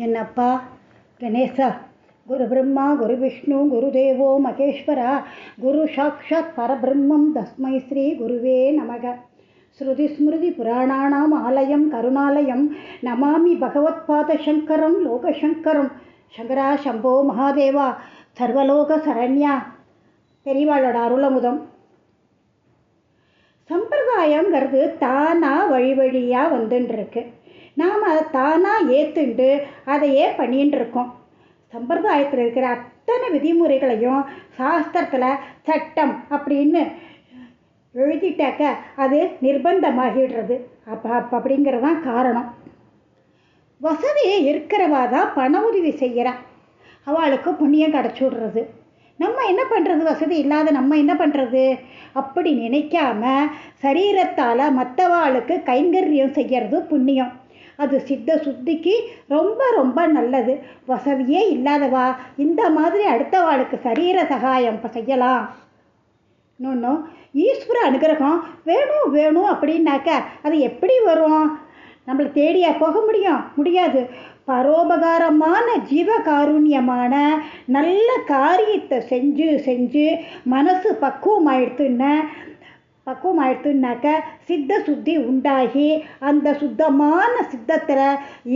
என்னப்பா கணேசா, குரு பிரம்மா குரு விஷ்ணு குருதேவோ மகேஸ்வரா, குரு சாட்சாத் பரபிரம்மம் தஸ்மை ஸ்ரீ குருவே நமக. ஸ்ருதி ஸ்மிருதி புராணானாம் ஆலயம் கருணாலயம் நமாமி பகவத்பாத சங்கரம் லோகசங்கரம். சங்கரா சம்போ மகாதேவா சர்வலோக சரண்யா. பெரியவாளோட அருளமுதம். சம்பிரதாயங்கிறது தானாக வழி வழியாக வந்துட்டுருக்கு. நாம் அதை தானாக ஏற்றுண்டு அதையே பண்ணின்னு இருக்கோம். சம்பிரதாயத்தில் இருக்கிற அத்தனை விதிமுறைகளையும் சாஸ்திரத்தில் சட்டம் அப்படின்னு எழுதிட்டாக்க அது நிர்பந்தமாகிடுறது. அப்படிங்கிறது தான் காரணம். வசதியை இருக்கிறவா தான் பண உதவி செய்கிறா, அவளுக்கு புண்ணியம் கிடச்சி விடுறது. நம்ம என்ன பண்ணுறது? வசதி இல்லாத நம்ம என்ன பண்ணுறது? அப்படி நினைக்காம சரீரத்தால் மற்றவாளுக்கு கைங்கரியம் செய்கிறது புண்ணியம். அது சித்த சுத்திக்கு ரொம்ப ரொம்ப நல்லது. வசதியே இல்லாதவா இந்த மாதிரி அடுத்தவாளுக்கு சரீர சகாயம் செய்யலாம். இன்னொன்று, ஈஸ்வர அனுகிரகம் வேணும் வேணும் அப்படின்னாக்க அது எப்படி வரும்? நம்மளை தேடியா போக முடியாது. பரோபகாரமான ஜீவகாருண்யமான நல்ல காரியத்தை செஞ்சு செஞ்சு மனசு பக்குவமாயிடுத்துன்னாக்க சித்த சுத்தி உண்டாகி அந்த சுத்தமான சித்தத்தில்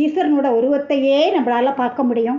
ஈஸ்வரனோட உருவத்தையே நம்மளால் பார்க்க முடியும்.